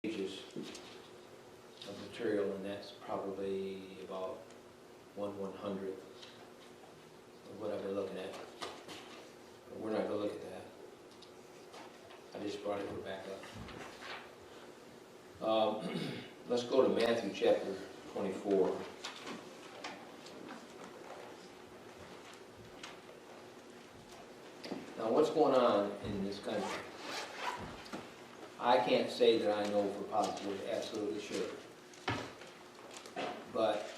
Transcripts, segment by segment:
pages of material, and that's probably about 1/100th of what I've been looking at. But we're not going to look at that. I just brought it for backup. Let's go to Matthew chapter 24. Now, what's going on in this country? I can't say that I know for positive, absolutely sure. But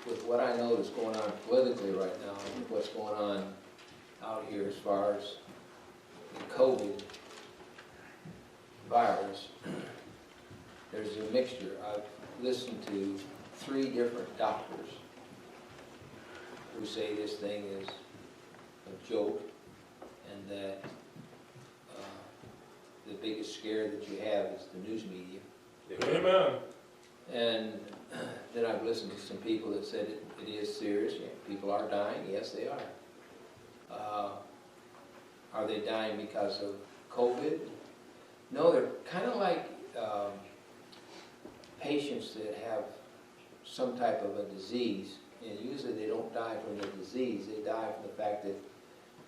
with what I know that's going on politically right now, and what's going on out here as far as the COVID virus, there's a mixture. I've listened to 3 different doctors who say this thing is a joke, and that the biggest scare that you have is the news media. Amen. And then I've listened to some people that said it is serious. Yeah, people are dying. Yes, they are. Are they dying because of COVID? No, they're kind of like patients that have some type of a disease. And usually they don't die from the disease. They die from the fact that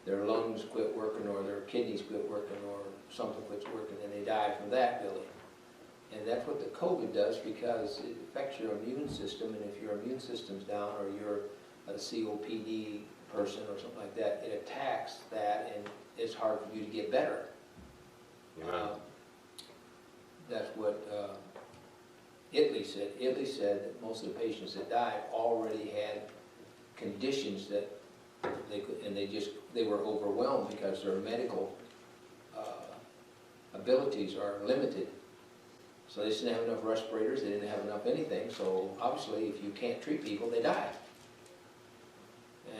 their lungs quit working, or their kidneys quit working, or something quits working, and they die from that, really. And that's what the COVID does, because it affects your immune system, and if your immune system's down, or you're a COPD person or something like that, it attacks that, and it's hard for you to get better. That's what Italy said. Italy said that most of the patients that died already had conditions that they could, and they were overwhelmed because their medical abilities are limited. So they didn't have enough respirators, they didn't have enough anything, so obviously if you can't treat people, they die.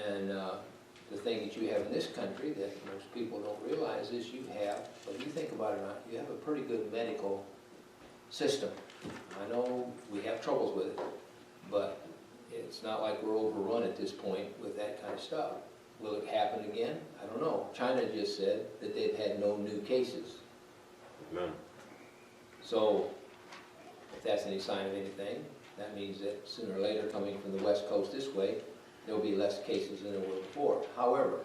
And the thing that you have in this country that most people don't realize is you have, whether you think about it or not, you have a pretty good medical system. I know we have troubles with it, but it's not like we're overrun at this point with that kind of stuff. Will it happen again? I don't know. China just said that they've had no new cases. Amen. So, if that's any sign of anything, that means that sooner or later, coming from the West Coast this way, there will be less cases than there were before. However,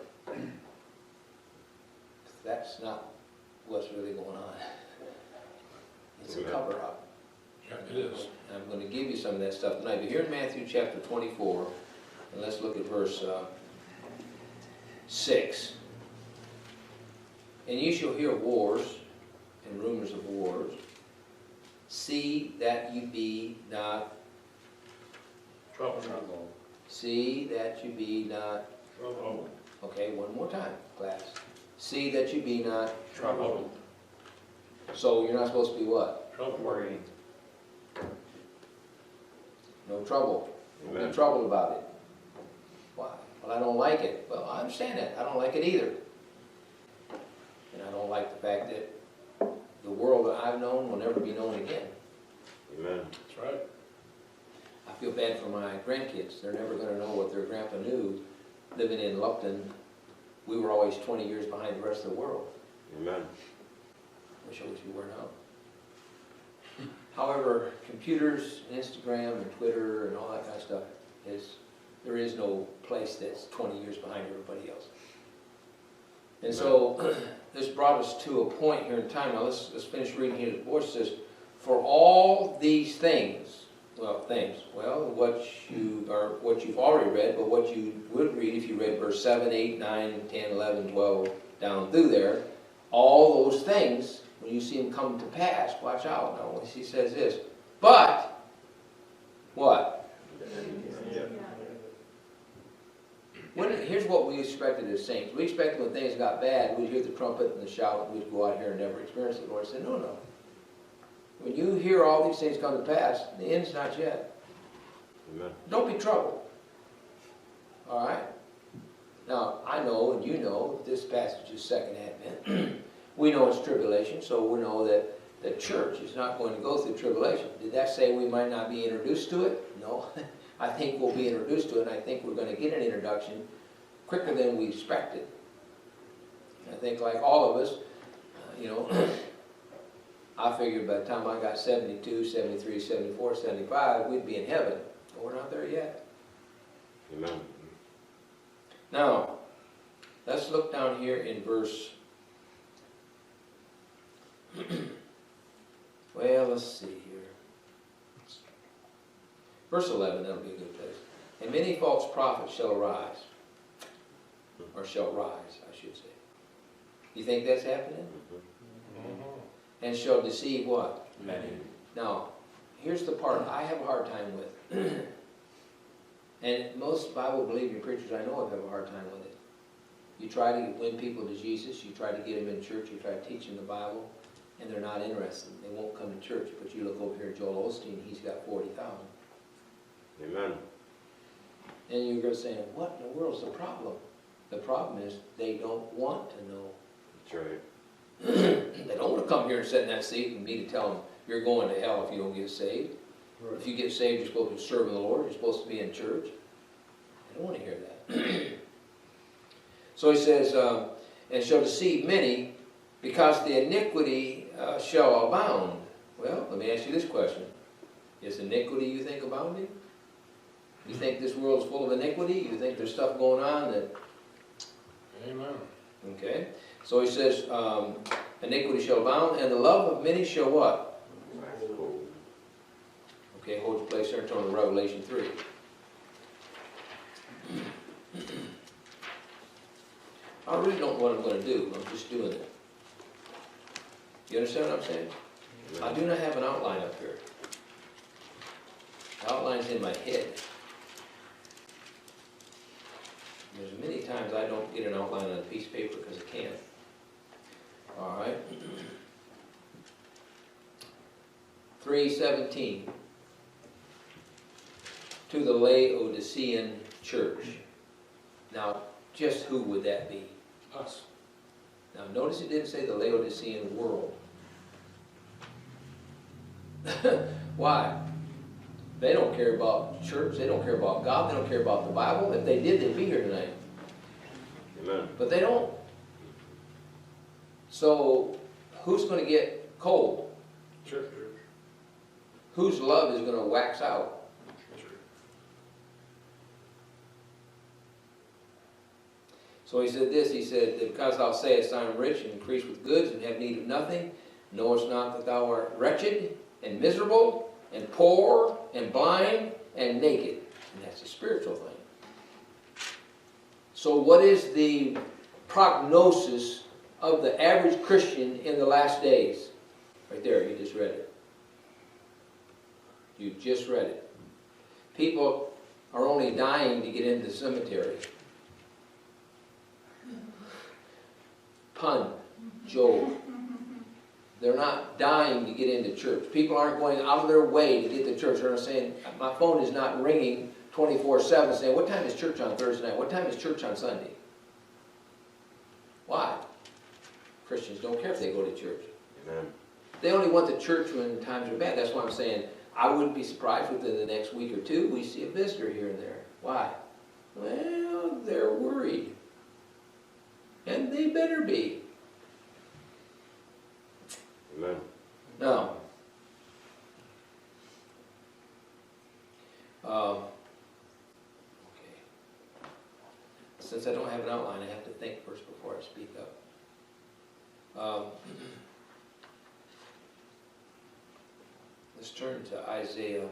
that's not what's really going on. It's a cover-up. Yeah, it is. I'm going to give you some of that stuff tonight. But here in Matthew chapter 24, and let's look at verse 6. And ye shall hear wars and rumors of wars. See that you be not. Trouble. See that you be not. Trouble. Okay, one more time, class. See that you be not. Trouble. So you're not supposed to be what? Trouble. Worrying. No trouble. Don't be troubled about it. Why? Well, I don't like it. Well, I understand that. I don't like it either. And I don't like the fact that the world that I've known will never be known again. Amen. That's right. I feel bad for my grandkids. They're never going to know what their grandpa knew living in Lupton. We were always 20 years behind the rest of the world. Amen. Wish we were now. However, computers, and Instagram, and Twitter, and all that kind of stuff, there is no place that's 20 years behind everybody else. And so, this brought us to a point here in time. Now let's finish reading here. The voice says, for all these things, what you've already read, but what you would read if you read verse 7, 8, 9, 10, 11, 12, down through there, all those things, when you see them come to pass, watch out. Now, he says this, but, what? Here's what we expected as saints. We expected when things got bad, we'd hear the trumpet and the shout, and we'd go out here and never experience it. The Lord said, no. When you hear all these things come to pass, the end's not yet. Amen. Don't be troubled. All right? Now, I know, and you know, this passage is second advent. We know it's tribulation, so we know that the church is not going to go through tribulation. Did that say we might not be introduced to it? No. I think we'll be introduced to it, and I think we're going to get an introduction quicker than we expected. I think like all of us, I figured by the time I got 72, 73, 74, 75, we'd be in heaven. But we're not there yet. Amen. Now, let's look down here in verse, well, let's see here. Verse 11, that'll be a good place. And many false prophets shall arise, or shall rise, I should say. You think that's happening? And shall deceive what? Many. Now, here's the part I have a hard time with. And most Bible-believing preachers I know have a hard time with it. You try to win people to Jesus, you try to get them in church, you try to teach them the Bible, and they're not interested. They won't come to church. But you look over here at Joel Osteen, he's got 40,000. Amen. And you're going to say, what in the world's the problem? The problem is they don't want to know. That's right. They don't want to come here and sit in that seat and me to tell them, you're going to hell if you don't get saved. Right. If you get saved, you're supposed to be serving the Lord. You're supposed to be in church. I don't want to hear that. So he says, and shall deceive many, because the iniquity shall abound. Well, let me ask you this question. Is iniquity, you think, abounding? You think this world's full of iniquity? You think there's stuff going on that... Amen. Okay. So he says, iniquity shall abound, and the love of many shall what? Wax cold. Okay, hold your place there and turn to Revelation 3. I really don't know what I'm going to do. I'm just doing it. You understand what I'm saying? I do not have an outline up here. The outline's in my head. There's many times I don't get an outline on a piece of paper because I can't. All right. 3:17. To the Laodicean church. Now, just who would that be? Us. Now, notice it didn't say the Laodicean world. Why? They don't care about church. They don't care about God. They don't care about the Bible. If they did, they'd be here tonight. Amen. But they don't. So, who's going to get cold? Church. Whose love is going to wax out? So he said this, he said, because thou sayest, I am rich and increase with goods and have need of nothing, knowest not that thou art wretched and miserable and poor and blind and naked. And that's a spiritual thing. So what is the prognosis of the average Christian in the last days? Right there, you just read it. You just read it. People are only dying to get into the cemetery. Pun, Job. They're not dying to get into church. People aren't going out of their way to get to church. They're not saying, my phone is not ringing 24/7 saying, what time is church on Thursday night? What time is church on Sunday? Why? Christians don't care if they go to church. Amen. They only want the church when times are bad. That's why I'm saying I wouldn't be surprised within the next week or two we see a visitor here and there. Why? Well, they're worried. And they better be. Amen. Now, okay. Since I don't have an outline, I have to think first before I speak up. Let's turn to Isaiah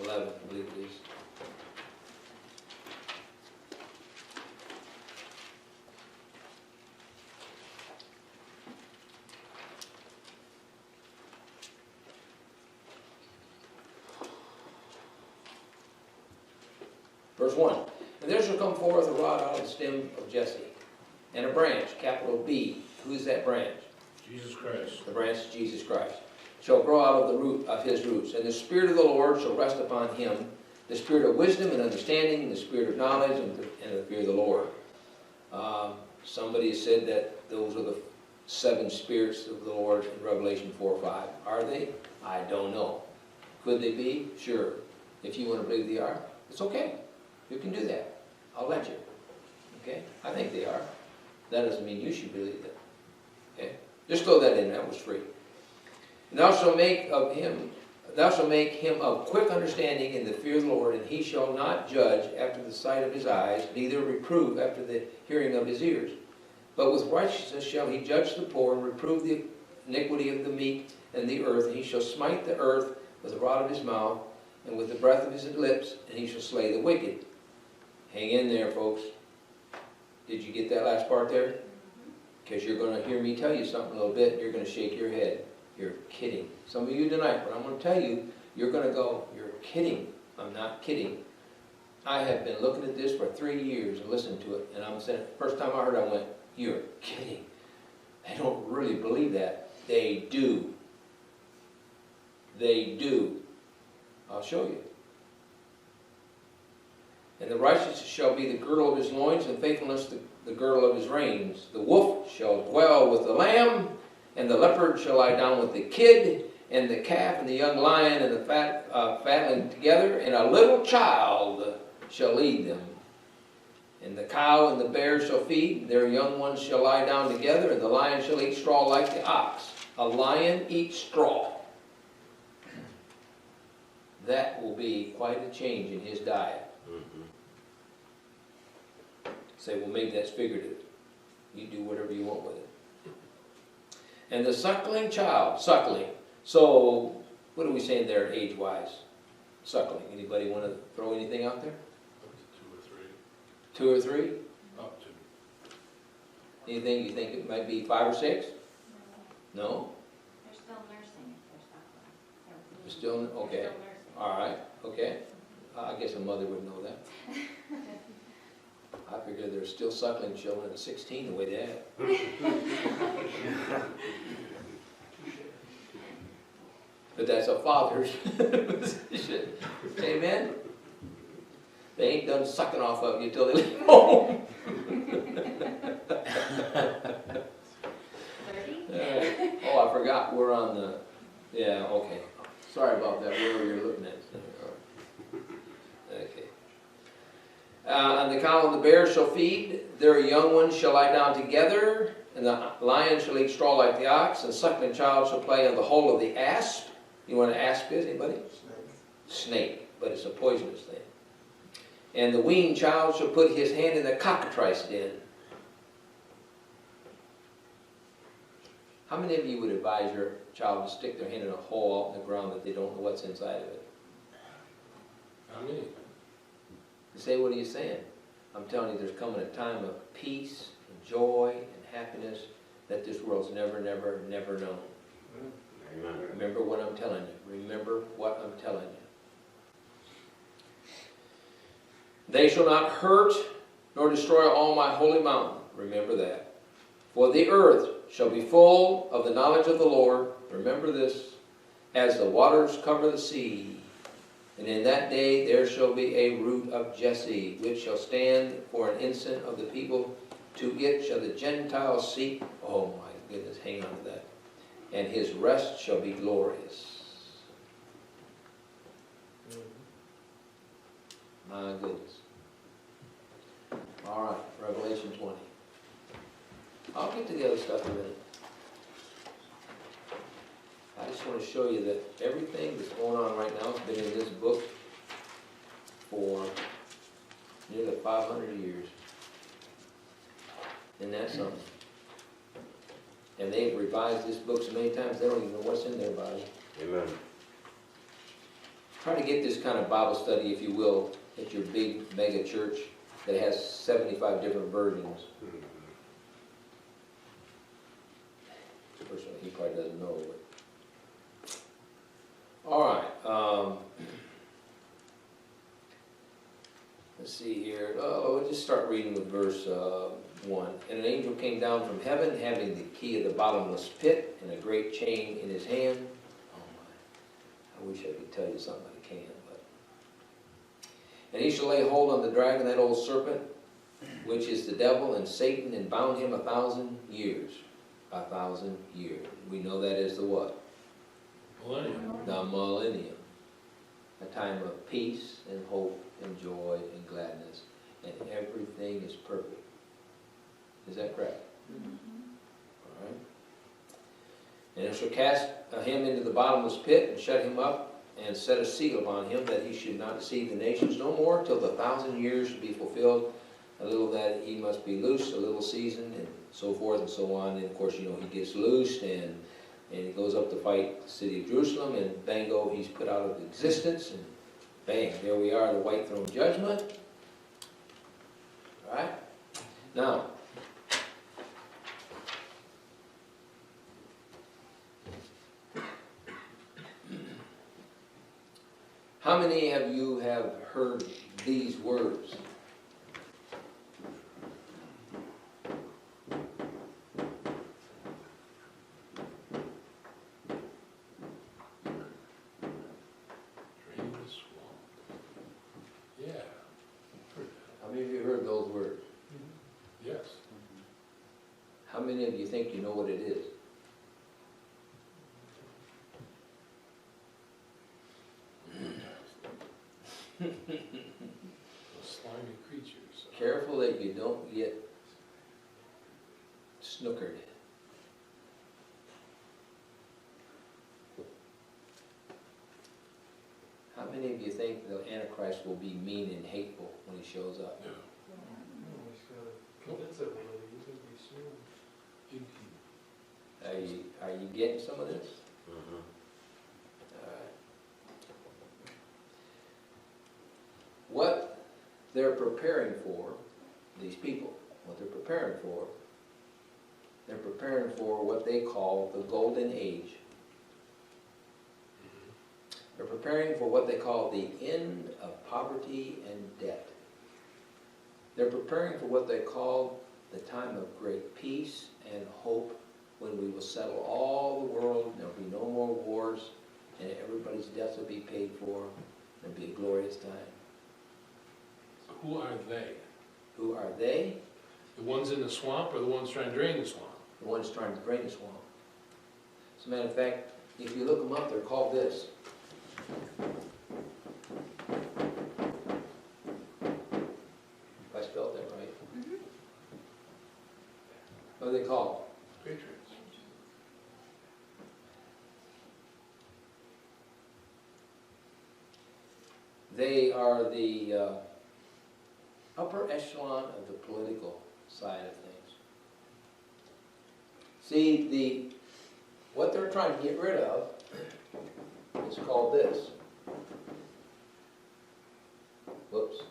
11, I believe it is. Verse 1, and there shall come forth a rod out of the stem of Jesse, and a branch, capital B. Who is that branch? Jesus Christ. The branch is Jesus Christ. Shall grow out of the root of his roots, and the Spirit of the Lord shall rest upon him, the Spirit of wisdom and understanding, and the Spirit of knowledge and the fear of the Lord. Somebody has said that those are the 7 spirits of the Lord in Revelation 4:5. Are they? I don't know. Could they be? Sure. If you want to believe they are, it's okay. You can do that. I'll let you. Okay? I think they are. That doesn't mean you should believe it. Just throw that in, that was free. And thou shalt make him of quick understanding in the fear of the Lord, and he shall not judge after the sight of his eyes, neither reprove after the hearing of his ears. But with righteousness shall he judge the poor, and reprove the iniquity of the meek and the earth. And he shall smite the earth with the rod of his mouth, and with the breath of his lips, and he shall slay the wicked. Hang in there, folks. Did you get that last part there? Because you're going to hear me tell you something a little bit, and you're going to shake your head. You're kidding. Some of you tonight, but I'm going to tell you, you're going to go, you're kidding. I'm not kidding. I have been looking at this for 3 years and listening to it, and I'm saying, first time I heard it, I went, you're kidding. They don't really believe that. They do. They do. I'll show you. And the righteous shall be the girdle of his loins, and faithfulness the girdle of his reins. The wolf shall dwell with the lamb, and the leopard shall lie down with the kid, and the calf and the young lion and the fatling together, and a little child shall lead them. And the cow and the bear shall feed, their young ones shall lie down together, and the lion shall eat straw like the ox. A lion eats straw. That will be quite a change in his diet. Say, well, maybe that's figurative. You do whatever you want with it. And the suckling child, suckling. So, what are we saying there age-wise? Suckling. Anybody want to throw anything out there? Up to 2 or 3? Up to. Anything you think it might be 5 or 6? No? They're still nursing if they're suckling. Still, okay. They're still nursing. All right, okay. I guess a mother would know that. I figured there's still suckling children at 16 the way they act. But that's a father's position. Amen? They ain't done sucking off of you till they leave home. 30? Oh, I forgot, we're on the, yeah, okay. Sorry about that, wherever you're looking at. Okay. And the cow and the bear shall feed, their young ones shall lie down together, and the lion shall eat straw like the ox, and the suckling child shall play on the hole of the asp. You know what an asp is, anybody? Snake, but it's a poisonous thing. And the weaned child shall put his hand in the cockatrice den. How many of you would advise your child to stick their hand in a hole out in the ground that they don't know what's inside of it? How many? You say, what are you saying? I'm telling you, there's coming a time of peace and joy and happiness that this world's never, never, never known. Amen. Remember what I'm telling you. Remember what I'm telling you. They shall not hurt nor destroy all my holy mountain. Remember that. For the earth shall be full of the knowledge of the Lord. Remember this. As the waters cover the sea. And in that day there shall be a root of Jesse, which shall stand for an ensign of the people. To it shall the Gentiles seek. Oh my goodness, hang on to that. And his rest shall be glorious. My goodness. All right, Revelation 20. I'll get to the other stuff in a minute. I just want to show you that everything that's going on right now has been in this book for nearly 500 years. Isn't that something? And they've revised this book so many times, they don't even know what's in their Bible. Amen. Try to get this kind of Bible study, if you will, at your big mega church that has 75 different versions. Personally, he probably doesn't know. But. All right. Let's see here. Oh, we'll just start reading with verse 1. And an angel came down from heaven, having the key of the bottomless pit and a great chain in his hand. Oh my! I wish I could tell you something I can, but. And he shall lay hold on the dragon, that old serpent, which is the devil and Satan, and bound him 1,000 years. 1,000 years. We know that is the what? Millennium. The millennium. A time of peace and hope and joy and gladness, and everything is perfect. Is that correct? Mm-hmm. All right. And it shall cast him into the bottomless pit, and shut him up, and set a seal upon him, that he should not deceive the nations no more, till the 1,000 years should be fulfilled. A little that he must be loosed, a little season, and so forth and so on. And of course, you know, he gets loosed, and he goes up to fight the city of Jerusalem, and bango, he's put out of existence, and bang, there we are, the white throne judgment. All right? Now, how many of you have heard these words? Drain the swamp. Yeah. Heard that. How many of you heard those words? Yes. How many of you think you know what it is? Those slimy creatures. Careful that you don't get snookered. How many of you think the Antichrist will be mean and hateful when he shows up? No. That's a really easy to assume. Indeed. Are you getting some of this? Mhm. Alright. What they're preparing for, these people, what they're preparing for what they call the Golden Age. They're preparing for what they call the end of poverty and debt. They're preparing for what they call the time of great peace and hope, when we will settle all the world, and there'll be no more wars, and everybody's debts will be paid for. It'll be a glorious time. Who are they? Who are they? The ones in the swamp or the ones trying to drain the swamp? The ones trying to drain the swamp. As a matter of fact, if you look them up, they're called this. If I spelled that right. What are they called? Patriots. They are the upper echelon of the political side of things. See, what they're trying to get rid of is called this. Whoops.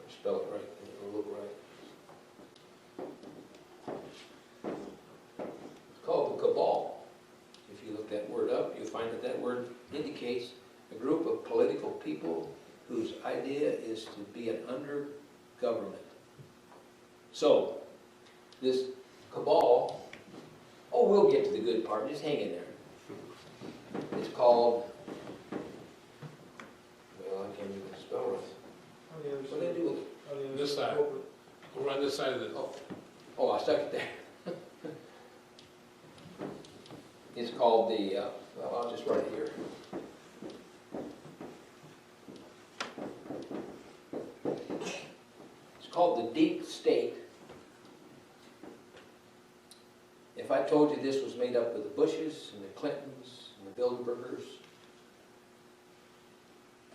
Spell it right. It'll look right. It's called the cabal. If you look that word up, you'll find that that word indicates a group of political people whose idea is to be an under government. So, this cabal, oh, we'll get to the good part, just hang in there. It's called, well, I can't even spell it. On the other What side. do they do with it? On the other This side. Over. Over on this side of the, Oh, I stuck it there. It's called the, well, I'll just write it here. It's called the deep state. If I told you this was made up of the Bushes and the Clintons and the Bilderbergers,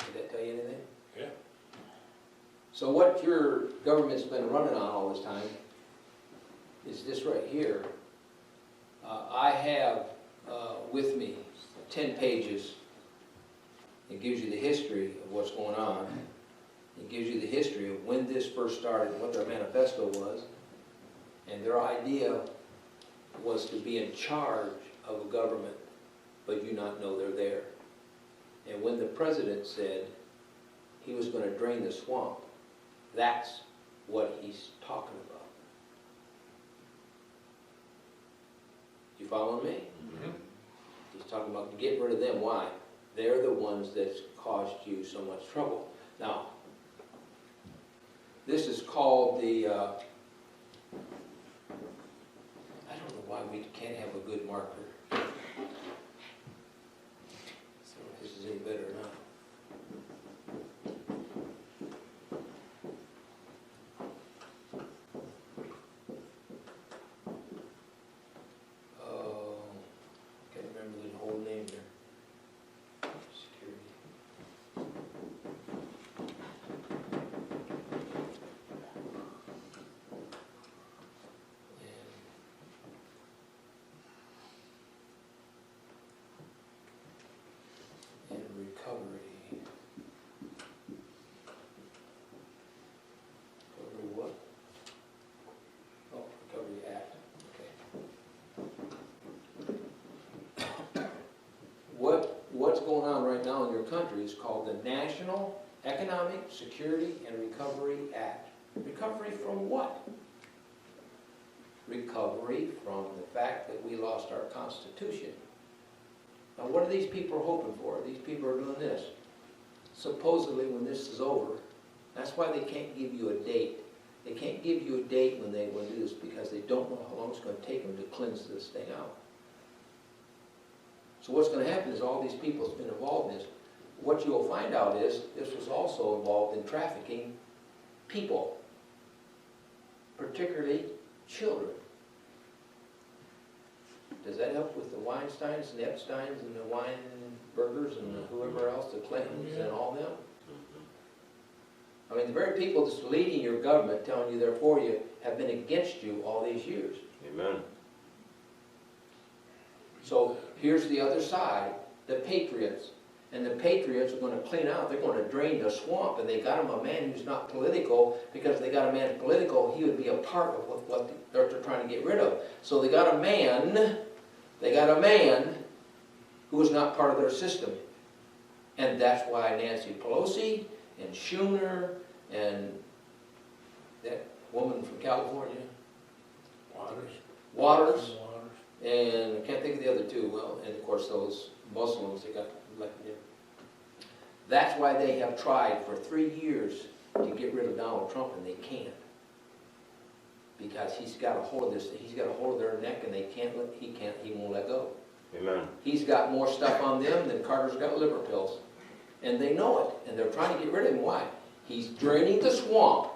would that tell you anything? yeah. So what your government's been running on all this time is this right here. I have with me 10 pages. It gives you the history of what's going on. It gives you the history of when this first started and what their manifesto was. And their idea was to be in charge of a government, but you not know they're there. And when the president said he was going to drain the swamp, that's what he's talking about. You following me? Mhm. He's talking about getting rid of them. Why? They're the ones that's caused you so much trouble. Now, this is called the, I don't know why we can't have a good marker. So if this is any better or not. going on right now in your country is called the National Economic Security and Recovery Act. Recovery from what? Recovery from the fact that we lost our Constitution. Now, what are these people hoping for? These people are doing this. Supposedly, when this is over, that's why they can't give you a date. They can't give you a date when they will do this because they don't know how long it's going to take them to cleanse this thing out. So what's going to happen is all these people have been involved in this. What you'll find out is this was also involved in trafficking people, particularly children. Does that help with the Weinsteins and the Epsteins and the Weinbergers and whoever else, the Clintons and all them? I mean, the very people that's leading your government, telling you they're for you, have been against you all these years. Amen. So here's the other side, the patriots. And the patriots are going to clean out, they're going to drain the swamp, and they got him a man who's not political, because if they got a man political, he would be a part of what they're trying to get rid of. So they got a man who was not part of their system. And that's why Nancy Pelosi and Schumer and that woman from California, Waters, and I can't think of the other two, well, and of course those Muslims that got elected in. That's why they have tried for 3 years to get rid of Donald Trump, and they can't. Because he's got a hold of this, he's got a hold of their neck, and he won't let go. Amen. He's got more stuff on them than Carter's got liver pills. And they know it, and they're trying to get rid of him. Why? He's draining the swamp.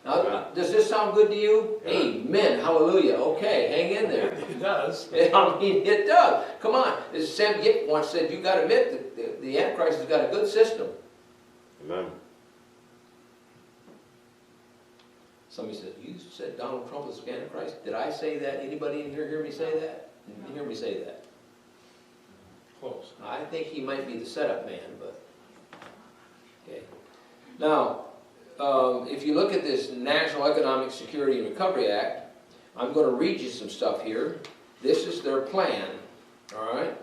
Now, does this sound good to you? Yeah. Amen. Hallelujah. Okay, hang in there. It does. I mean, it does. Come on. As Sam Gipp once said, you've got to admit that the Antichrist has got a good system. Amen. Somebody said, you said Donald Trump is the Antichrist? Did I say that? Anybody in here hear me say that? Did you hear me say that? Close. I think he might be the setup man, but, okay. Now, if you look at this National Economic Security and Recovery Act, I'm going to read you some stuff here. This is their plan, all right?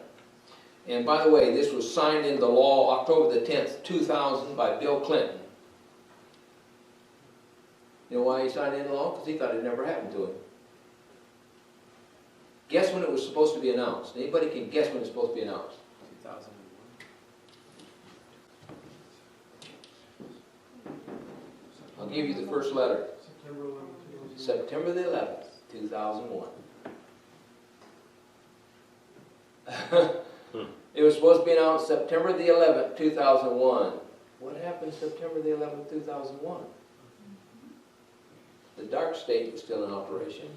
And by the way, this was signed into law October the 10th, 2000 by Bill Clinton. You know why he signed it into law? Because he thought it never happened to him. Guess when it was supposed to be announced? Anybody can guess when it's supposed to be announced? 2001. I'll give you the first letter. September 11th, 2001. September the 11th, 2001. It was supposed to be announced September the 11th, 2001. What happened September the 11th, 2001? The dark state was still in operation.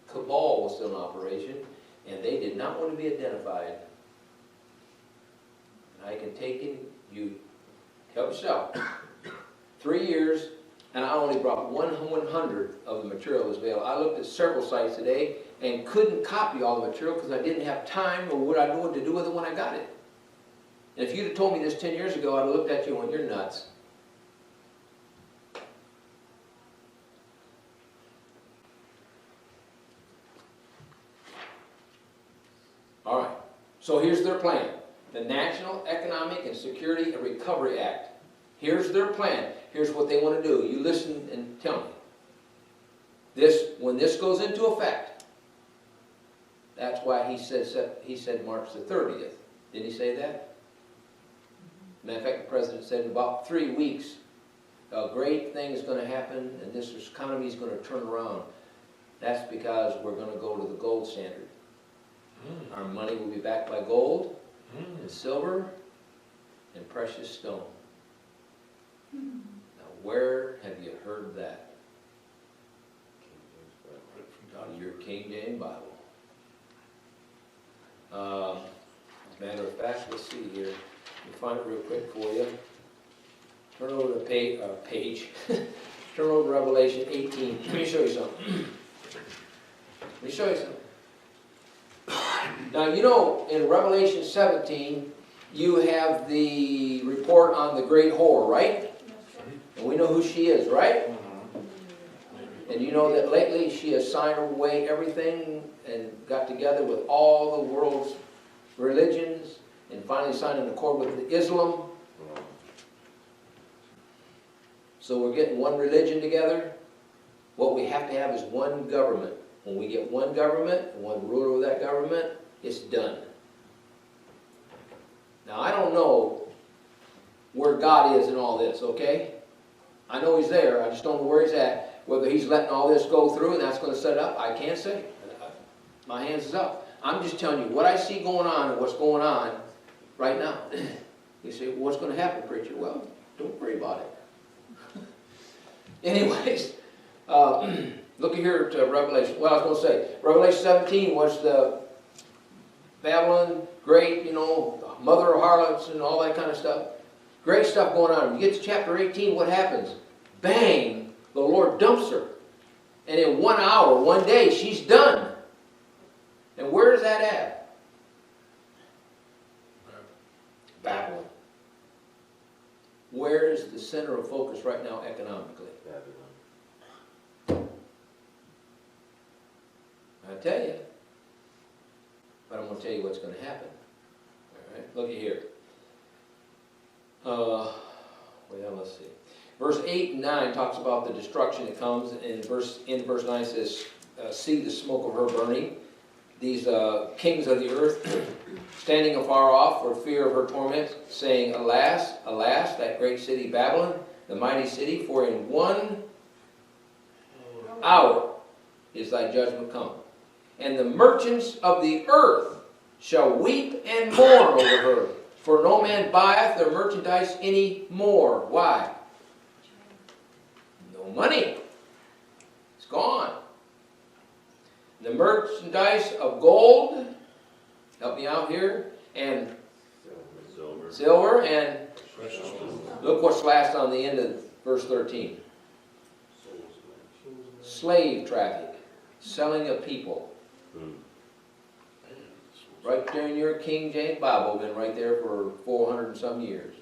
Cabal was still in operation. And they did not want to be identified. And I can take in, you help yourself. 3 years, and I only brought 1/100th of the material that was available. I looked at several sites today and couldn't copy all the material because I didn't have time or what I knew what to do with it when I got it. And if you'd have told me this 10 years ago, I'd have looked at you and went, you're nuts. All right, so here's their plan. The National Economic and Security and Recovery Act. Here's their plan. Here's what they want to do. You listen and tell me. When this goes into effect, that's why he said March the 30th. Didn't he say that? Matter of fact, the president said in about 3 weeks, a great thing is going to happen and this economy is going to turn around. That's because we're going to go to the gold standard. Our money will be backed by gold and silver and precious stone. Now, where have you heard that? Out of your King James Bible. As a matter of fact, let's see here. Let me find it real quick for you. Turn over to page. Turn over to Revelation 18. Let me show you something. Now, you know, in Revelation 17, you have the report on the great whore, right? And we know who she is, right? And you know that lately she has signed away everything and got together with all the world's religions and finally signed an accord with Islam. So we're getting one religion together. What we have to have is one government. When we get one government, and one ruler of that government, it's done. Now, I don't know where God is in all this, okay? I know He's there, I just don't know where He's at. Whether He's letting all this go through and that's going to set up, I can't say. My hands is up. I'm just telling you what I see going on and what's going on right now. You say, what's going to happen, preacher? Well, don't worry about it. Anyways, look here to Revelation. Well, I was going to say, Revelation 17 was the Babylon, great, mother of harlots and all that kind of stuff. Great stuff going on. When you get to chapter 18, what happens? Bang, the Lord dumps her. And in 1 hour, 1 day, she's done. And where is that at? Babylon. Where is the center of focus right now economically? Babylon. I tell you. But I'm going to tell you what's going to happen. All right, look at here. Well, let's see. Verse 8 and 9 talks about the destruction that comes. And in verse 9 says, see the smoke of her burning. These kings of the earth standing afar off for fear of her torment, saying, alas, alas, that great city Babylon, the mighty city, for in 1 hour is thy judgment come. And the merchants of the earth shall weep and mourn over her, for no man buyeth their merchandise any more. Why? No money. It's gone. The merchandise of gold, help me out here, and silver, and look what's last on the end of verse 13. Slave traffic, selling of people. Right there in your King James Bible, been right there for 400 and some years.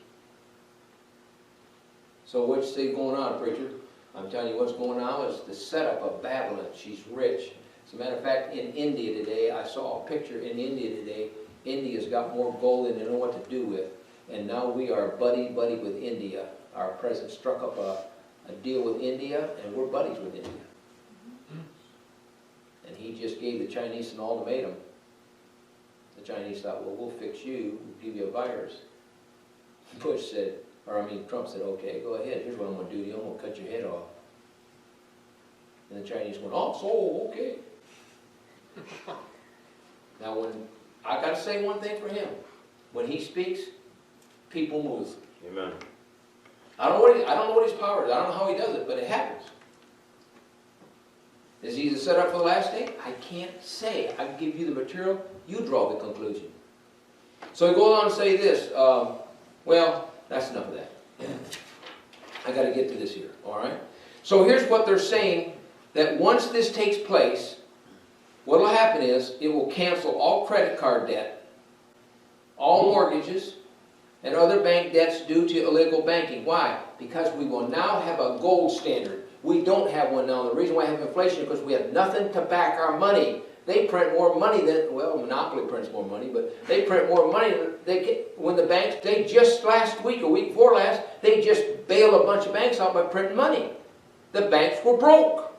So what you see going on, preacher? I'm telling you what's going on is the setup of Babylon. She's rich. As a matter of fact, in India today, I saw a picture in India today. India's got more gold than they know what to do with. And now we are buddy-buddy with India. Our president struck up a deal with India, and we're buddies with India. And he just gave the Chinese an ultimatum. The Chinese thought, well, we'll fix you, we'll give you a virus. Bush said, Trump said, okay, go ahead, here's what I'm going to do to you, I'm going to cut your head off. And the Chinese went, oh, so, okay. Now, when I got to say one thing for him. When he speaks, people move. Amen. I don't know what his power is. I don't know how he does it, but it happens. Is he set up for the last day? I can't say. I can give you the material. You draw the conclusion. So he goes on to say this. Well, that's enough of that. I got to get to this here. All right. So here's what they're saying: that once this takes place, what will happen is it will cancel all credit card debt, all mortgages, and other bank debts due to illegal banking. Why? Because we will now have a gold standard. We don't have one now. The reason why I have inflation is because we have nothing to back our money. They print more money than, well, Monopoly prints more money, but they print more money than they get. When the banks, they just last week, or week before last, they just bailed a bunch of banks out by printing money. The banks were broke.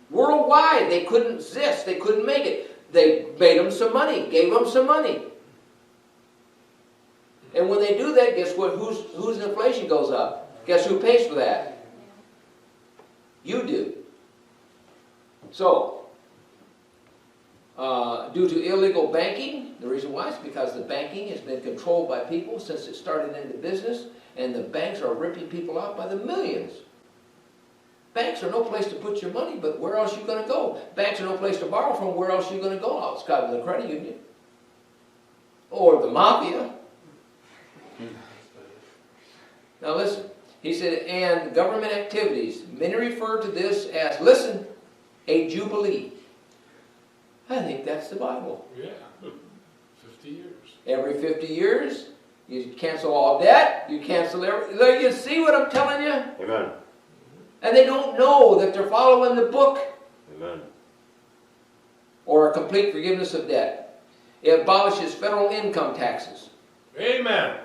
Worldwide, they couldn't exist. They couldn't make it. They made them some money, gave them some money. And when they do that, guess what? Whose inflation goes up? Guess who pays for that? You do. So, due to illegal banking, the reason why is because the banking has been controlled by people since it started into business, and the banks are ripping people out by the millions. Banks are no place to put your money, but where else are you going to go? Banks are no place to borrow from, where else are you going to go? Outside of the credit union. Or the mafia. Now listen, he said, and government activities, many refer to this as, listen, a jubilee. I think that's the Bible. Yeah, 50 years. Every 50 years, you cancel all debt, you cancel everything. You see what I'm telling you? Amen. And they don't know that they're following the book. Amen. Or a complete forgiveness of debt. It abolishes federal income taxes. Amen.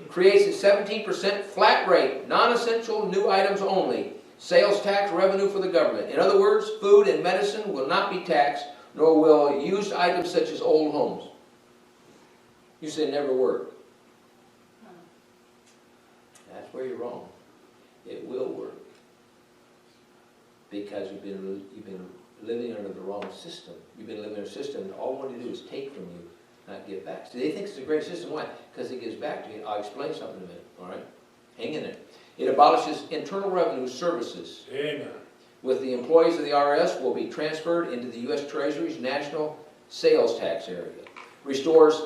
Creates a 17% flat rate, non-essential new items only, sales tax revenue for the government. In other words, food and medicine will not be taxed, nor will used items such as old homes. You say never work. That's where you're wrong. It will work. Because you've been living under the wrong system. You've been living in a system that all we want to do is take from you, not give back. So they think it's a great system. Why? Because it gives back to you. I'll explain something in a minute. All right? Hang in there. It abolishes internal revenue services. Amen. With the employees of the IRS will be transferred into the U.S. Treasury's national sales tax area. Restores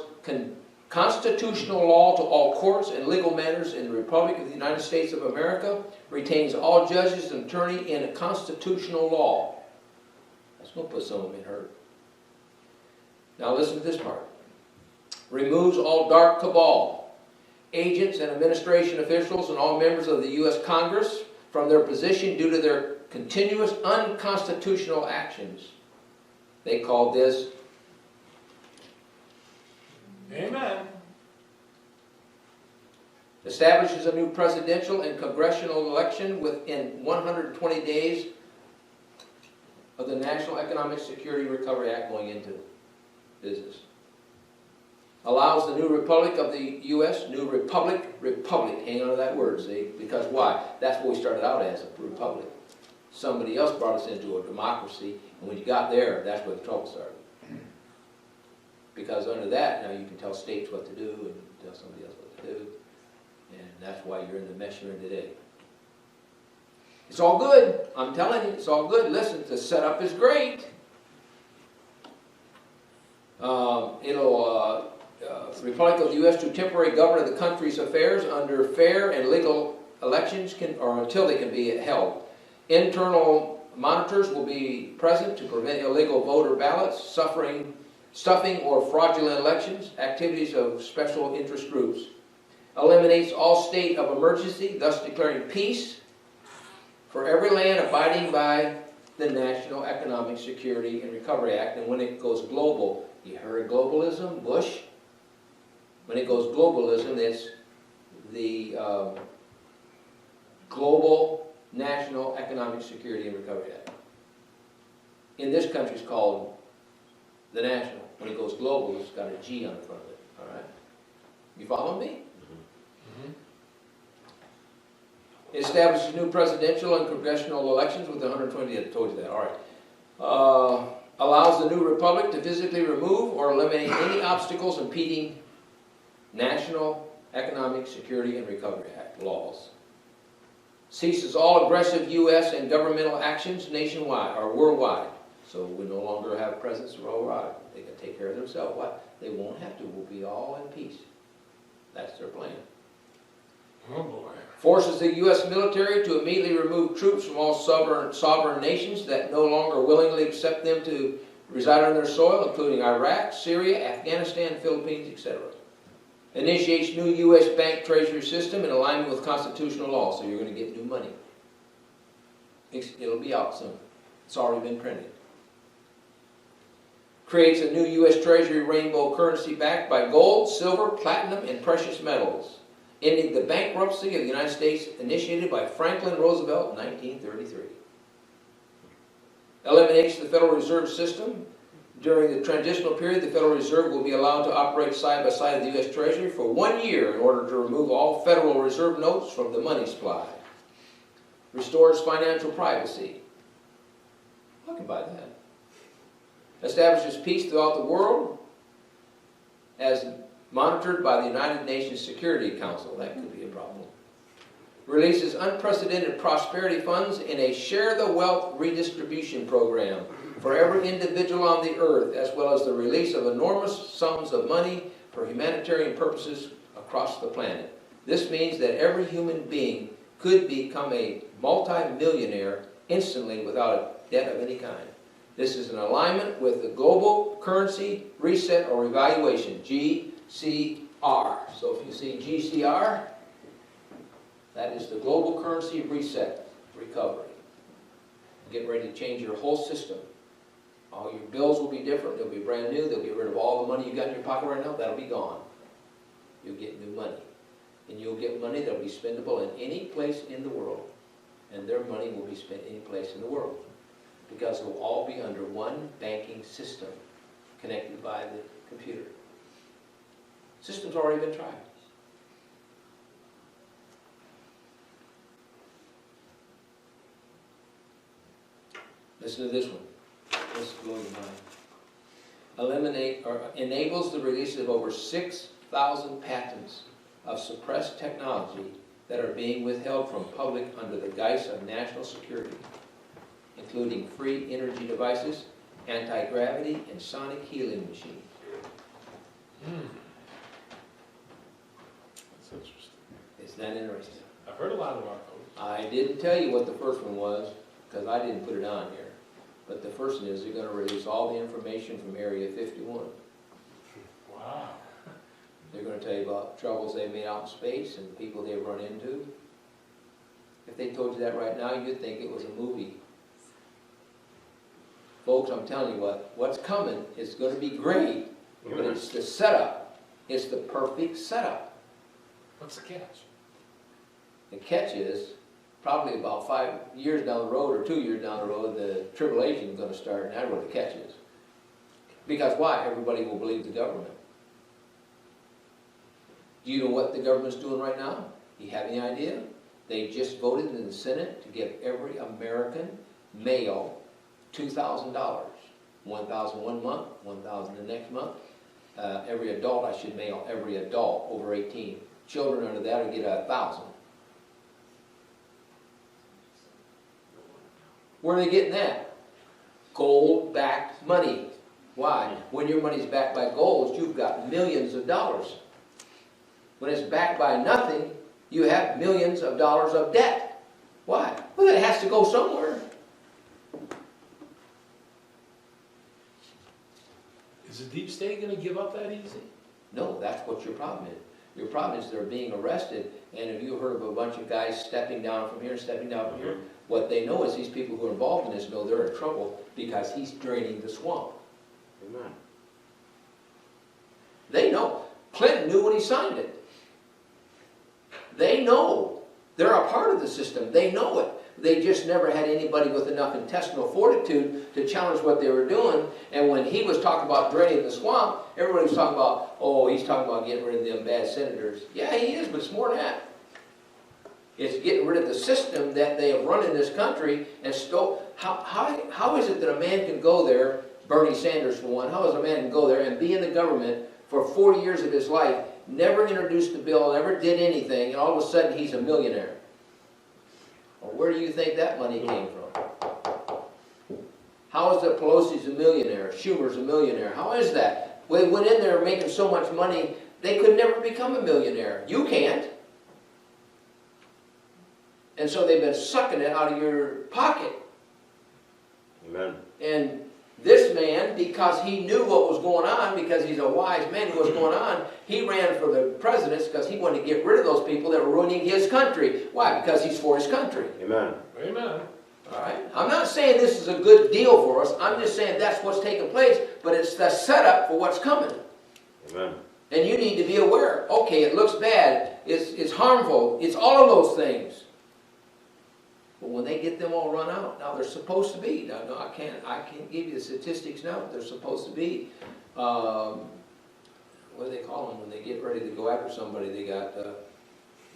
constitutional law to all courts and legal matters in the Republic of the United States of America. Retains all judges and attorney in a constitutional law. That's going to put some of them in hurt. Now listen to this part. Removes all dark cabal, agents and administration officials and all members of the U.S. Congress from their position due to their continuous unconstitutional actions. They call this Amen. establishes a new presidential and congressional election within 120 days of the National Economic Security Recovery Act going into business. Allows the new republic of the U.S., new republic, hang on to that word, see? Because why? That's what we started out as, a republic. Somebody else brought us into a democracy, and when you got there, that's where the trouble started. Because under that, now you can tell states what to do, and you can tell somebody else what to do, and that's why you're in the mess you're in today. It's all good. I'm telling you, it's all good. Listen, the setup is great. Republic of the U.S. to temporarily govern the country's affairs under fair and legal elections or until they can be held. Internal monitors will be present to prevent illegal voter ballots, stuffing or fraudulent elections, activities of special interest groups. Eliminates all state of emergency, thus declaring peace for every land abiding by the National Economic Security and Recovery Act. And when it goes global, you heard globalism, Bush? When it goes globalism, it's the Global National Economic Security and Recovery Act. In this country, it's called the National. When it goes global, it's got a G on the front of it. All right? You follow me? It establishes new presidential and congressional elections with 120. I told you that. All right. Allows the new republic to physically remove or eliminate any obstacles impeding National Economic Security and Recovery Act laws. Ceases all aggressive U.S. and governmental actions nationwide or worldwide. So we no longer have presence worldwide. They can take care of themselves. Why? They won't have to. We'll be all in peace. That's their plan. Oh boy. Forces the U.S. military to immediately remove troops from all sovereign nations that no longer willingly accept them to reside on their soil, including Iraq, Syria, Afghanistan, Philippines, etc. Initiates new U.S. bank treasury system in alignment with constitutional law, so you're going to get new money. It'll be out soon. It's already been printed. Creates a new U.S. Treasury rainbow currency backed by gold, silver, platinum, and precious metals, ending the bankruptcy of the United States initiated by Franklin Roosevelt in 1933. Eliminates the Federal Reserve System. During the transitional period, the Federal Reserve will be allowed to operate side by side with the U.S. Treasury for 1 year in order to remove all Federal Reserve notes from the money supply. Restores financial privacy. I can buy that. Establishes peace throughout the world as monitored by the United Nations Security Council. That could be a problem. Releases unprecedented prosperity funds in a share the wealth redistribution program for every individual on the earth, as well as the release of enormous sums of money for humanitarian purposes across the planet. This means that every human being could become a multi-millionaire instantly without a debt of any kind. This is in alignment with the Global Currency Reset or Evaluation, GCR. So if you see GCR, that is the Global Currency Reset Recovery. Get ready to change your whole system. All your bills will be different. They'll be brand new. They'll get rid of all the money you got in your pocket right now. That'll be gone. You'll get new money. And you'll get money that'll be spendable in any place in the world. And their money will be spent any place in the world. Because it will all be under one banking system connected by the computer. System's already been tried. Listen to this one. This blows your mind. Eliminate or enables the release of over 6,000 patents of suppressed technology that are being withheld from public under the guise of national security, including free energy devices, anti-gravity, and sonic healing machines. That's interesting. Isn't that interesting? I've heard a lot about those. I didn't tell you what the first one was, because I didn't put it on here. But the first one is they're going to release all the information from Area 51. Wow. They're going to tell you about troubles they've made out in space and people they've run into. If they told you that right now, you'd think it was a movie. Folks, I'm telling you what's coming is going to be great, but it's the setup. It's the perfect setup. What's the catch? The catch is, probably about 5 years down the road or 2 years down the road, the tribulation is going to start, and that's what the catch is. Because why? Everybody will believe the government. Do you know what the government's doing right now? You have any idea? They just voted in the Senate to give every American male $2,000. $1,000 one month, $1,000 the next month. Every adult, I should mail every adult over 18. Children under that will get $1,000. Where are they getting that? Gold-backed money. Why? When your money's backed by gold, you've got millions of dollars. When it's backed by nothing, you have millions of dollars of debt. Why? Well, it has to go somewhere. Is the deep state going to give up that easy? No, that's what your problem is. Your problem is they're being arrested, and have you heard of a bunch of guys stepping down from here, stepping down from here? What they know is these people who are involved in this know they're in trouble because he's draining the swamp. Amen. They know. Clinton knew when he signed it. They know. They're a part of the system. They know it. They just never had anybody with enough intestinal fortitude to challenge what they were doing. And when he was talking about draining the swamp, everybody was talking about, oh, he's talking about getting rid of them bad senators. Yeah, he is, but it's more than that. It's getting rid of the system that they have run in this country and stole. How is it that a man can go there, Bernie Sanders for one, how is a man can go there and be in the government for 40 years of his life, never introduced the bill, never did anything, and all of a sudden he's a millionaire? Well, where do you think that money came from? How is it Pelosi's a millionaire, Schumer's a millionaire? How is that? Well, they went in there making so much money, they could never become a millionaire. You can't. And so they've been sucking it out of your pocket. Amen. And this man, because he knew what was going on, because he's a wise man, knew what was going on, he ran for the presidency because he wanted to get rid of those people that were ruining his country. Why? Because he's for his country. Amen. Amen. All right? I'm not saying this is a good deal for us. I'm just saying that's what's taking place, but it's the setup for what's coming. Amen. And you need to be aware. Okay, it looks bad. It's harmful. It's all of those things. But when they get them all run out, now they're supposed to be. Now, no, I can't give you the statistics now, but they're supposed to be. What do they call them when they get ready to go after somebody? They got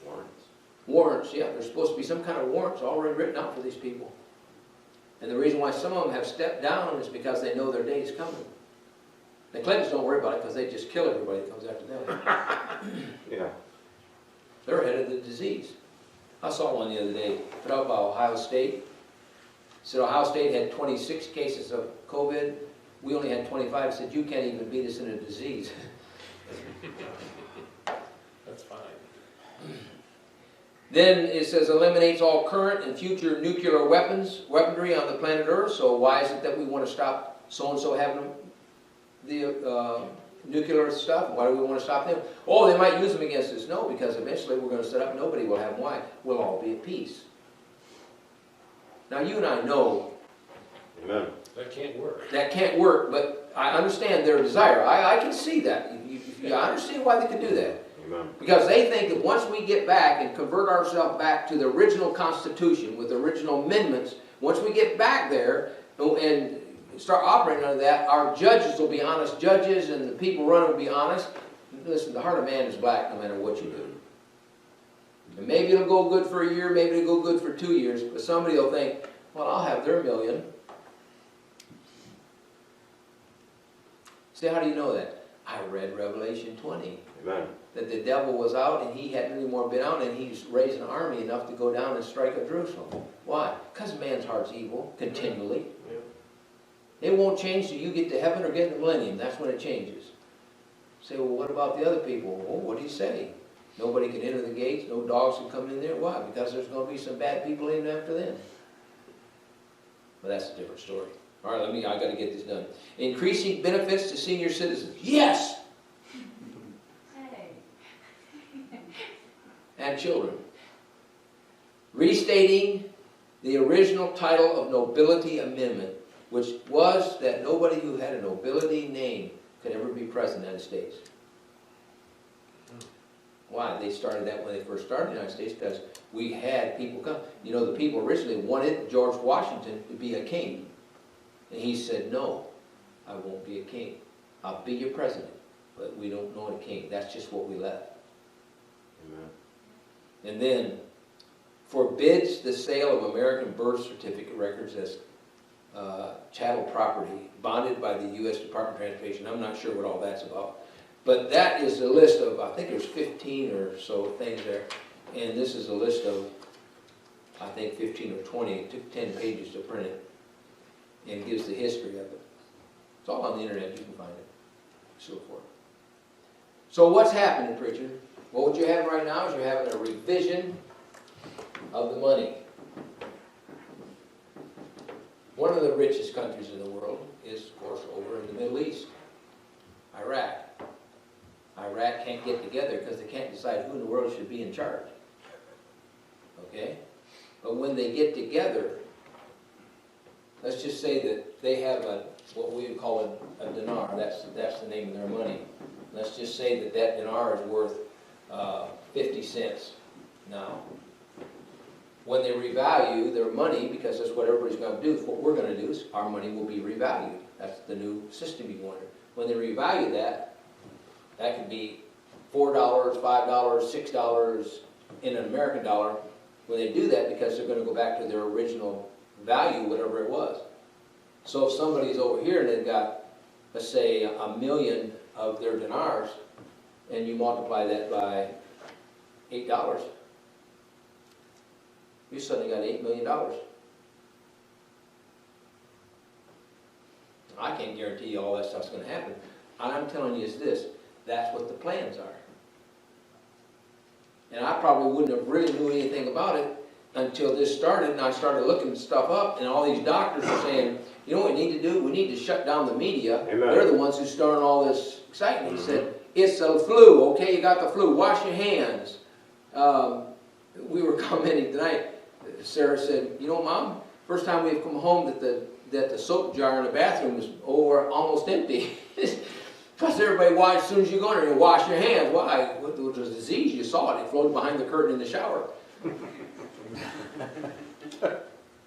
Warrants. warrants. Yeah, there's supposed to be some kind of warrants already written out for these people. And the reason why some of them have stepped down is because they know their day is coming. The Clintons don't worry about it because they just kill everybody that comes after them. Yeah. They're ahead of the disease. I saw one the other day, put out by Ohio State. Said Ohio State had 26 cases of COVID. We only had 25. Said, you can't even beat us in a disease. That's fine. Then it says eliminates all current and future nuclear weaponry on the planet Earth. So why is it that we want to stop so-and-so having the nuclear stuff? Why do we want to stop them? Oh, they might use them against us. No, because eventually we're going to set up, nobody will have them. Why? We'll all be at peace. Now you and I know Amen. That can't work. that can't work, but I understand their desire. I can see that. I understand why they could do that. Amen. Because they think that once we get back and convert ourselves back to the original Constitution with the original amendments, once we get back there and start operating under that, our judges will be honest judges and the people running will be honest. Listen, the heart of man is black no matter what you do. And maybe it'll go good for a year, maybe it'll go good for 2 years, but somebody will think, well, I'll have their million. See, how do you know that? I read Revelation 20. Amen. That the devil was out and he hadn't anymore been out and he's raised an army enough to go down and strike at Jerusalem. Why? Because man's heart's evil continually. It won't change till you get to heaven or get the millennium. That's when it changes. Say, well, what about the other people? Well, what do you say? Nobody can enter the gates. No dogs can come in there. Why? Because there's going to be some bad people in after them. But that's a different story. All right, I got to get this done. Increasing benefits to senior citizens. Yes! Hey. And children. Restating the original title of Nobility Amendment, which was that nobody who had a nobility name could ever be president of the United States. Why? They started that when they first started the United States, because we had people come. You know, the people originally wanted George Washington to be a king. And he said, no, I won't be a king. I'll be your president, but we don't know a king. That's just what we left. Amen. And then forbids the sale of American birth certificate records as chattel property bonded by the U.S. Department of Transportation. I'm not sure what all that's about. But that is a list of, I think there's 15 or so things there. And this is a list of, I think 15 or 20. It took 10 pages to print it. And it gives the history of it. It's all on the internet, you can find it. So forth. So what's happening, preacher? Well, what you're having right now is you're having a revision of the money. One of the richest countries in the world is, of course, over in the Middle East. Iraq. Iraq can't get together because they can't decide who in the world should be in charge. Okay? But when they get together, let's just say that they have what we would call a dinar. That's the name of their money. Let's just say that that dinar is worth 50 cents now. When they revalue their money, because that's what everybody's going to do, what we're going to do is our money will be revalued. That's the new system you wanted. When they revalue that, that could be $4, $5, $6 in an American dollar. When they do that, because they're going to go back to their original value, whatever it was. So if somebody's over here and they've got, let's say, 1 million of their dinars, and you multiply that by $8, you suddenly got $8 million. I can't guarantee you all that stuff's going to happen. All I'm telling you is this, that's what the plans are. And I probably wouldn't have really knew anything about it until this started, and I started looking stuff up, and all these doctors are saying, you know what we need to do? We need to shut down the media. Amen. They're the ones who started all this excitement. He said, it's the flu, okay, you got the flu, wash your hands. We were commenting tonight, Sarah said, you know, Mom, first time we've come home that the soap jar in the bathroom is almost empty. Because everybody, why, as soon as you go in there, you wash your hands. Why? Well, there was a disease, you saw it. It floated behind the curtain in the shower.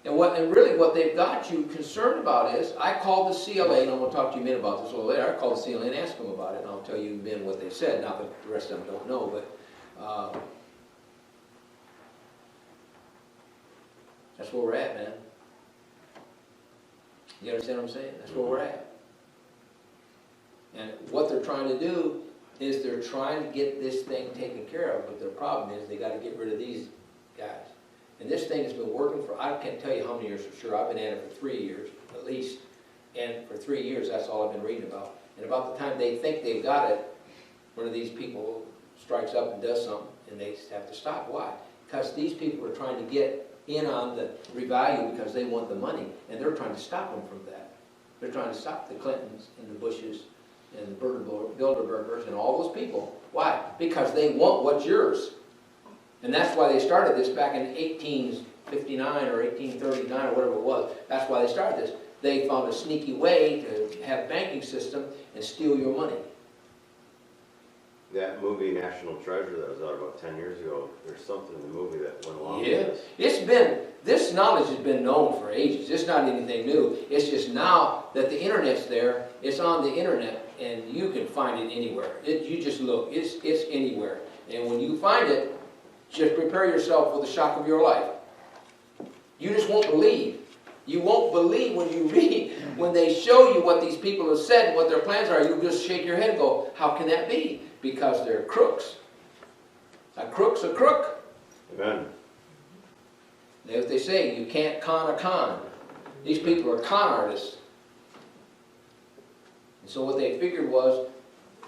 And really what they've got you concerned about is, I called the CLA, and I'm going to talk to you men about this a little later. I called the CLA and asked them about it, and I'll tell you men what they said. Not that the rest of them don't know, but that's where we're at, man. You understand what I'm saying? That's where we're at. And what they're trying to do is they're trying to get this thing taken care of, but their problem is they got to get rid of these guys. And this thing has been working for, I can't tell you how many years for sure. I've been at it for 3 years, at least. And for 3 years, that's all I've been reading about. And about the time they think they've got it, one of these people strikes up and does something, and they have to stop. Why? Because these people are trying to get in on the revalue because they want the money, and they're trying to stop them from that. They're trying to stop the Clintons and the Bushes and the Bilderbergers and all those people. Why? Because they want what's yours. And that's why they started this back in 1859 or 1839 or whatever it was. That's why they started this. They found a sneaky way to have a banking system and steal your money. That movie National Treasure that was out about 10 years ago, there's something in the movie that went along Yeah, with this. this knowledge has been known for ages. It's not anything new. It's just now that the internet's there, it's on the internet and you can find it anywhere. You just look, it's anywhere. And when you find it, just prepare yourself for the shock of your life. You just won't believe. You won't believe when you read, when they show you what these people have said and what their plans are, you'll just shake your head and go, how can that be? Because they're crooks. A crook's a crook. Amen. As they say, you can't con a con. These people are con artists. And so what they figured was,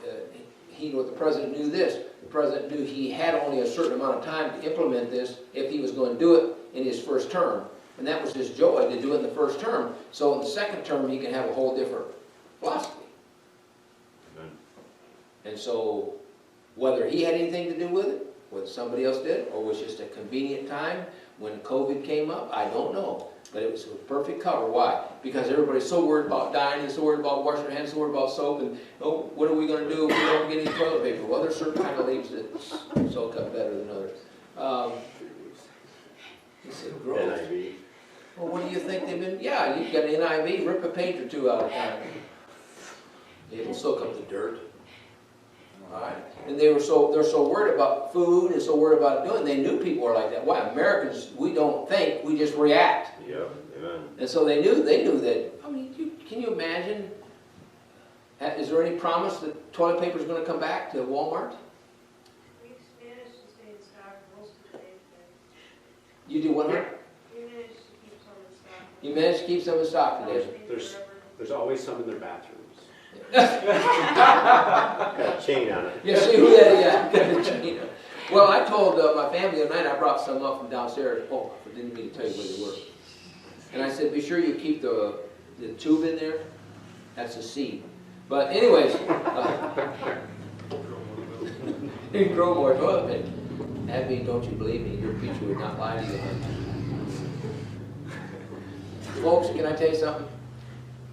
the president knew this. The president knew he had only a certain amount of time to implement this if he was going to do it in his first term. And that was his joy, to do it in the first term. So in the second term, he can have a whole different philosophy. Amen. And so, whether he had anything to do with it, whether somebody else did, or was just a convenient time when COVID came up, I don't know. But it was a perfect cover. Why? Because everybody's so worried about dying, and so worried about washing their hands, so worried about soap, and oh, what are we going to do if we don't get any toilet paper? Well, there's certain kind of leaves that soak up better than others. He said, gross. NIV. Well, what do you think they've been? Yeah, you've got an NIV, rip a page or two out of time. It'll soak up the dirt. All right. And they're so worried about food and so worried about doing. They knew people were like that. Why? Americans, we don't think, we just react. Yep. Amen. And so they knew that. I mean, can you imagine? Is there any promise that toilet paper is going to come back to Walmart? We managed to stay in stock most of the days. You do what? We managed to keep some in stock. You managed to keep some in stock today. There's always some in their bathrooms. Got a chain on it. Yeah, see who that is. Yeah. Well, I told my family the other night, I brought some up from downstairs. Oh, I didn't mean to tell you where they were. And I said, be sure you keep the tube in there. That's a seed. But anyways, you grow more toilet paper. Abby, don't you believe me? Your preacher would not lie to you. Folks, can I tell you something?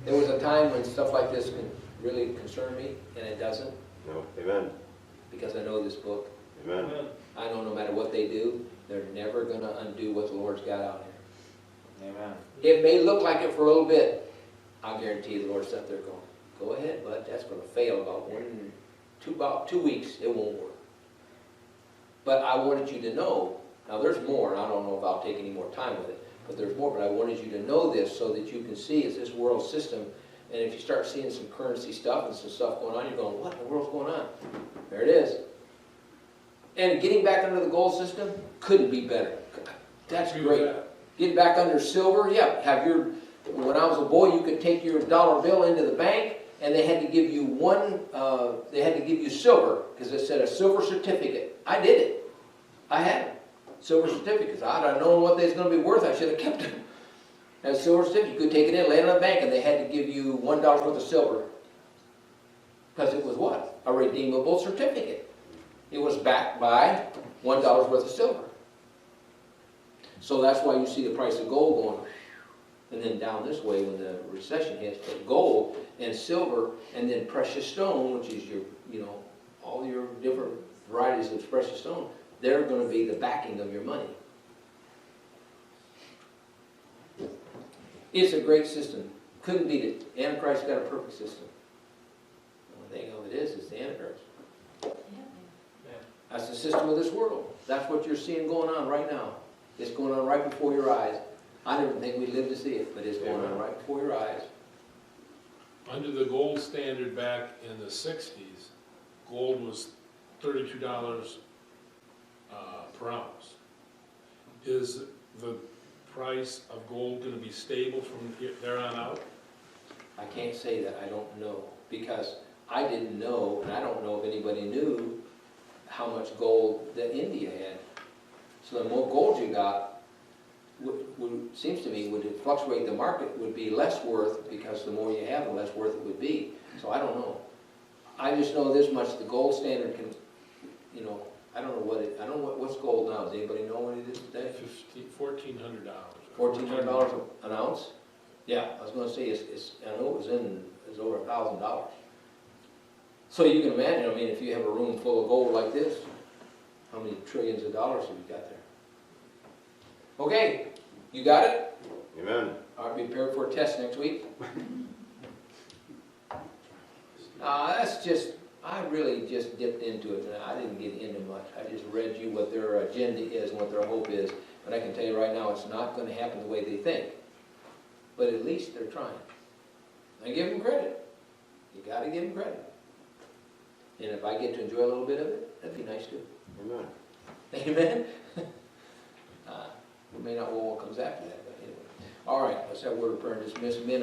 There was a time when stuff like this could really concern me, and it doesn't, No. Amen. because I know this book. Amen. I know no matter what they do, they're never going to undo what the Lord's got out here. Amen. It may look like it for a little bit. I'll guarantee you the Lord's up there going, go ahead, bud, that's going to fail about 2 weeks. It won't work. But I wanted you to know, now there's more, and I don't know if I'll take any more time with it, but there's more, but I wanted you to know this so that you can see it's this world system. And if you start seeing some currency stuff and some stuff going on, you're going, what in the world's going on? There it is. And getting back under the gold system couldn't be better. That's great. Getting back under silver, yeah. When I was a boy, you could take your dollar bill into the bank, and they had to give you silver, because it said a silver certificate. I did it. I had it. Silver certificates. I'd have known what they was going to be worth. I should have kept them. As a silver certificate, you could take it in, lay it on the bank, and they had to give you $1 worth of silver. Because it was what? A redeemable certificate. It was backed by $1 worth of silver. So that's why you see the price of gold going, and then down this way when the recession hits. But gold and silver, and then precious stone, which is your, all your different varieties of precious stone, they're going to be the backing of your money. It's a great system. Couldn't beat it. Antichrist got a perfect system. The only thing of it is the Antichrist. That's the system of this world. That's what you're seeing going on right now. It's going on right before your eyes. I didn't think we'd live to see it, but it's going on right before your eyes. Under the gold standard back in the 60s, gold was $32 per ounce. Is the price of gold going to be stable from there on out? I can't say that. I don't know. Because I didn't know, and I don't know if anybody knew how much gold that India had. So the more gold you got, seems to me, would it fluctuate the market, would be less worth, because the more you have, the less worth it would be. So I don't know. I just know this much: the gold standard can, I don't know what's gold now. Does anybody know what it is today? $1,400. $1,400 an ounce. Yeah, I was going to say I know it was over $1,000. So you can imagine, I mean, if you have a room full of gold like this, how many trillions of dollars have you got there? Okay, you got it? Amen. All right, be prepared for a test next week. That's just, I really just dipped into it, and I didn't get into much. I just read you what their agenda is and what their hope is, but I can tell you right now, it's not gonna happen the way they think. But at least they're trying. I give them credit. You gotta give them credit. And if I get to enjoy a little bit of it, that'd be nice too. Amen. Amen? We may not know what comes after that, but anyway. All right, let's have a word of prayer and dismiss. Men,